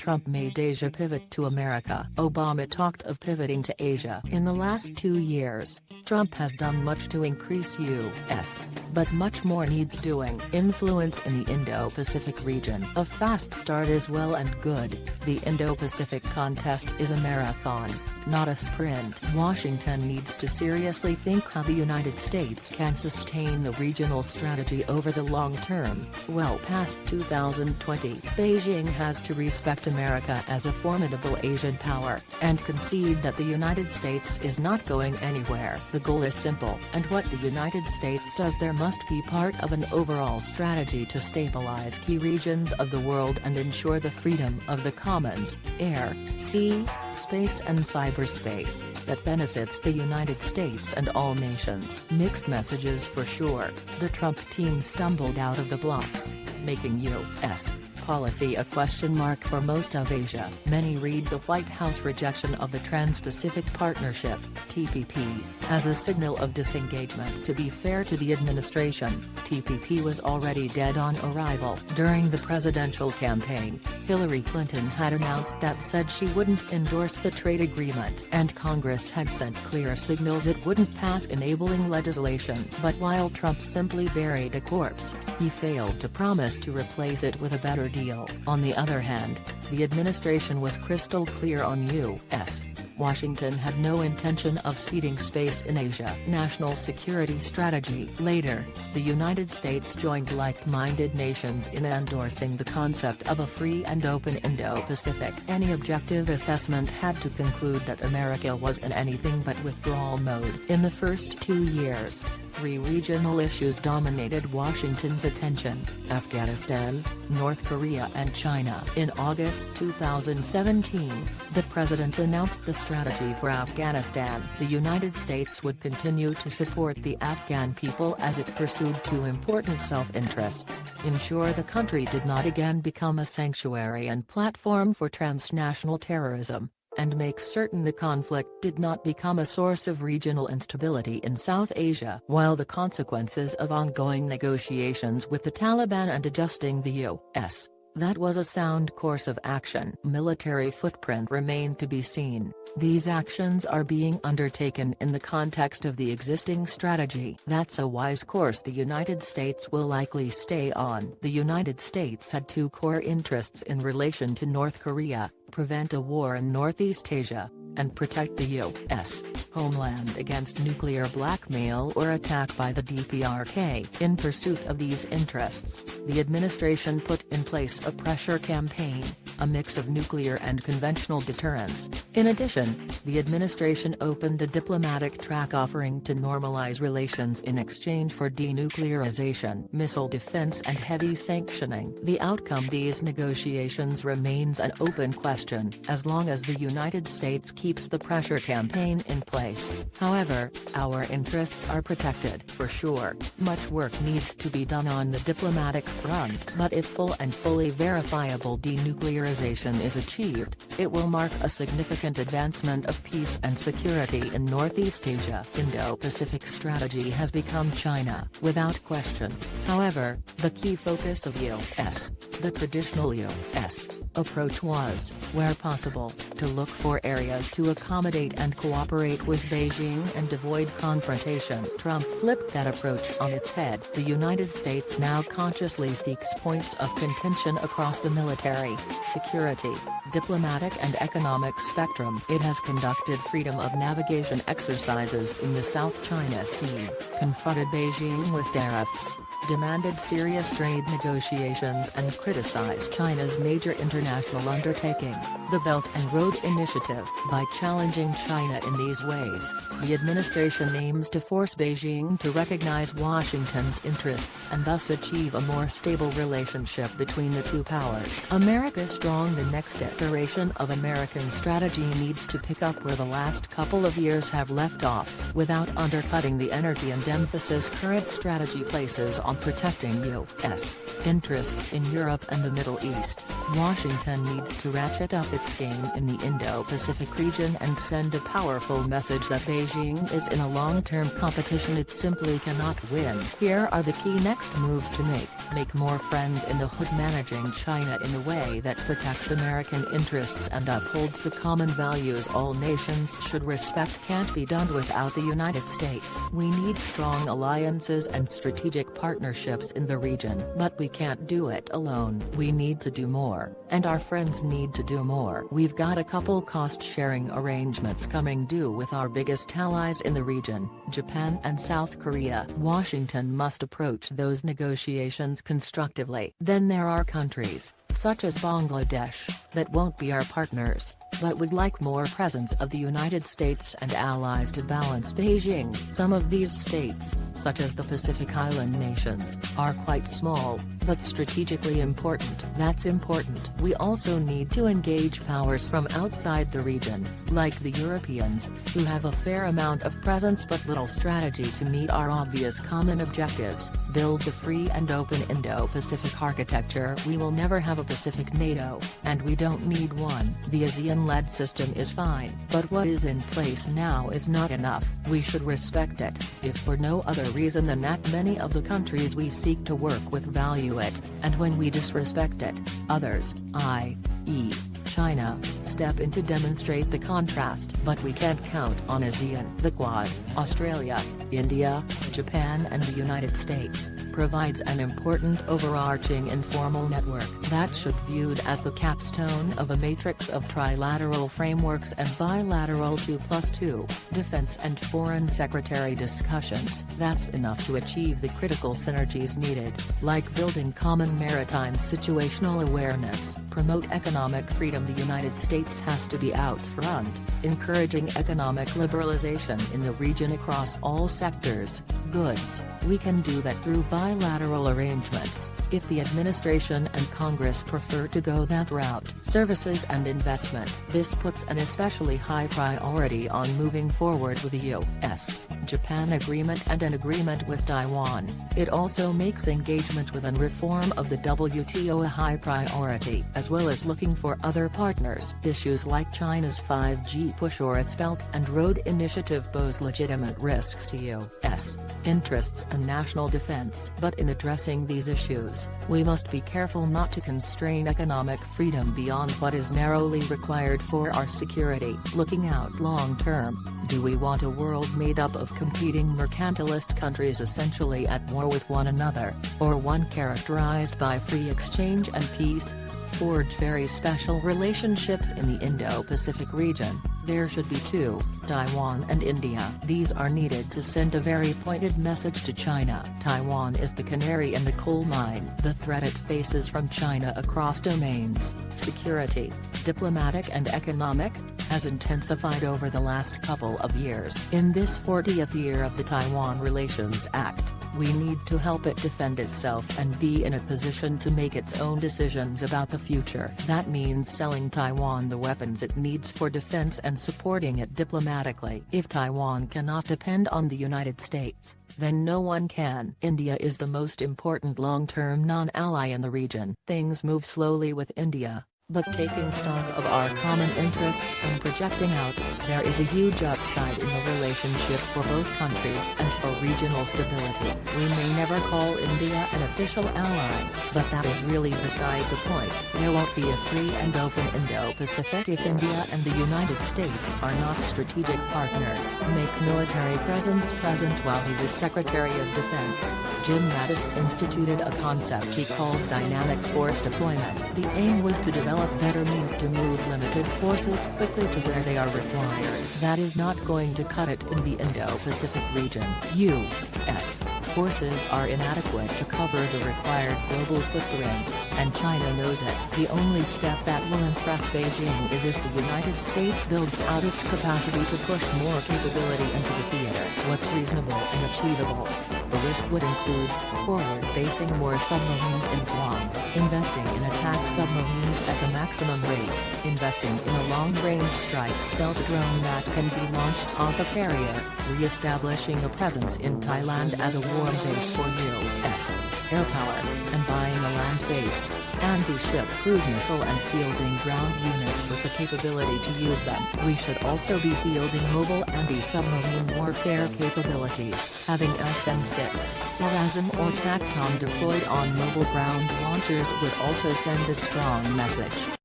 Trump made Asia pivot to America. Obama talked of pivoting to Asia. In the last 2 years, Trump has done much to increase U.S., but much more needs doing. Influence in the Indo-Pacific region. A fast start is well and good. The Indo-Pacific contest is a marathon, not a sprint. Washington needs to seriously think how the United States can sustain the regional strategy over the long term, well past 2020. Beijing has to respect America as a formidable Asian power, and concede that the United States is not going anywhere. The goal is simple, and what the United States does there must be part of an overall strategy to stabilize key regions of the world and ensure the freedom of the commons, air, sea, space and cyberspace, that benefits the United States and all nations. Mixed messages for sure. The Trump team stumbled out of the blocks, making U.S. policy a question mark for most of Asia. Many read the White House rejection of the Trans-Pacific Partnership (TPP) as a signal of disengagement. To be fair to the administration, TPP was already dead on arrival. During the presidential campaign, Hillary Clinton had announced that said she wouldn't endorse the trade agreement, and Congress had sent clear signals it wouldn't pass enabling legislation. But while Trump simply buried a corpse, he failed to promise to replace it with a better deal. On the other hand, the administration was crystal clear on U.S. Washington had no intention of ceding space in Asia. National security strategy. Later, the United States joined like-minded nations in endorsing the concept of a free and open Indo-Pacific. Any objective assessment had to conclude that America was in anything but withdrawal mode. In the first 2 years, 3 regional issues dominated Washington's attention: Afghanistan, North Korea and China. In August 2017, the president announced the strategy for Afghanistan. The United States would continue to support the Afghan people as it pursued 2 important self-interests: ensure the country did not again become a sanctuary and platform for transnational terrorism, and make certain the conflict did not become a source of regional instability in South Asia. While the consequences of ongoing negotiations with the Taliban and adjusting the U.S. That was a sound course of action. Military footprint remained to be seen. These actions are being undertaken in the context of the existing strategy. That's a wise course the United States will likely stay on. The United States had 2 core interests in relation to North Korea: prevent a war in Northeast Asia, and protect the U.S. homeland against nuclear blackmail or attack by the DPRK. In pursuit of these interests, the administration put in place a pressure campaign, a mix of nuclear and conventional deterrence. In addition, the administration opened a diplomatic track offering to normalize relations in exchange for denuclearization, missile defense and heavy sanctioning. The outcome of these negotiations remains an open question, as long as the United States keeps the pressure campaign in place. However, our interests are protected. For sure, much work needs to be done on the diplomatic front, but if full and fully verifiable denuclearization is achieved, it will mark a significant advancement of peace and security in Northeast Asia. Indo-Pacific strategy has become China, without question. However, the key focus of U.S. The traditional U.S. approach was, where possible, to look for areas to accommodate and cooperate with Beijing and avoid confrontation. Trump flipped that approach on its head. The United States now consciously seeks points of contention across the military, security, diplomatic and economic spectrum. It has conducted freedom of navigation exercises in the South China Sea, confronted Beijing with tariffs, demanded serious trade negotiations and criticized China's major international undertaking, the Belt and Road Initiative. By challenging China in these ways, the administration aims to force Beijing to recognize Washington's interests and thus achieve a more stable relationship between the 2 powers. America's strong. The next iteration of American strategy needs to pick up where the last couple of years have left off, without undercutting the energy and emphasis current strategy places on protecting U.S. interests in Europe and the Middle East, Washington needs to ratchet up its game in the Indo-Pacific region and send a powerful message that Beijing is in a long-term competition it simply cannot win. Here are the key next moves to make. Make more friends in the hood, managing China in a way that protects American interests and upholds the common values all nations should respect. Can't be done without the United States. We need strong alliances and strategic partnerships in the region. But we can't do it alone. We need to do more, and our friends need to do more. We've got a couple cost-sharing arrangements coming due with our biggest allies in the region, Japan and South Korea. Washington must approach those negotiations constructively. Then there are countries, such as Bangladesh, that won't be our partners, but would like more presence of the United States and allies to balance Beijing. Some of these states, such as the Pacific Island nations, are quite small, but strategically important. That's important. We also need to engage powers from outside the region, like the Europeans, who have a fair amount of presence but little strategy to meet our obvious common objectives. Build the free and open Indo-Pacific architecture. We will never have a Pacific NATO, and we don't need one. The ASEAN-led system is fine, but what is in place now is not enough. We should respect it, if for no other reason than that many of the countries we seek to work with value it, and when we disrespect it, others, i.e., China, step in to demonstrate the contrast. But we can't count on ASEAN. The Quad, Australia, India, Japan and the United States, provides an important overarching informal network that should be viewed as the capstone of a matrix of trilateral frameworks and bilateral 2+2, defense and foreign secretary discussions. That's enough to achieve the critical synergies needed, like building common maritime situational awareness, promote economic freedom. The United States has to be out front, encouraging economic liberalization in the region across all sectors, goods. We can do that through bilateral arrangements, if the administration and Congress prefer to go that route. Services and investment. This puts an especially high priority on moving forward with the U.S.-Japan agreement and an agreement with Taiwan. It also makes engagement with and reform of the WTO a high priority, as well as looking for other partners. Issues like China's 5G push or its Belt and Road Initiative pose legitimate risks to U.S. interests and national defense. But in addressing these issues, we must be careful not to constrain economic freedom beyond what is narrowly required for our security. Looking out long-term, do we want a world made up of competing mercantilist countries essentially at war with one another, or one characterized by free exchange and peace? Forge very special relationships in the Indo-Pacific region. There should be two, Taiwan and India. These are needed to send a very pointed message to China. Taiwan is the canary in the coal mine. The threat it faces from China across domains, security, diplomatic and economic, has intensified over the last couple of years. In this 40th year of the Taiwan Relations Act, we need to help it defend itself and be in a position to make its own decisions about the future. That means selling Taiwan the weapons it needs for defense and supporting it diplomatically. If Taiwan cannot depend on the United States, then no one can. India is the most important long-term non-ally in the region. Things move slowly with India, but taking stock of our common interests and projecting out, there is a huge upside in the relationship for both countries and for regional stability. We may never call India an official ally, but that is really beside the point. There won't be a free and open Indo-Pacific if India and the United States are not strategic partners. Make military presence present. While he was Secretary of Defense, Jim Mattis instituted a concept he called dynamic force deployment. The aim was to develop better means to move limited forces quickly to where they are required. That is not going to cut it in the Indo-Pacific region. U.S. forces are inadequate to cover the required global footprint, and China knows it. The only step that will impress Beijing is if the United States builds out its capacity to push more capability into the theater. What's reasonable and achievable? The list would include forward-basing more submarines in Guam, investing in attack submarines at the maximum rate, investing in a long-range strike stealth drone that can be launched off a carrier, re-establishing a presence in Thailand as a airborne base for U.S. air power, and buying a land-based, anti-ship cruise missile and fielding ground units with the capability to use them. We should also be fielding mobile anti-submarine warfare capabilities. Having SM-6, LRASM or TACCOM deployed on mobile ground launchers would also send a strong message.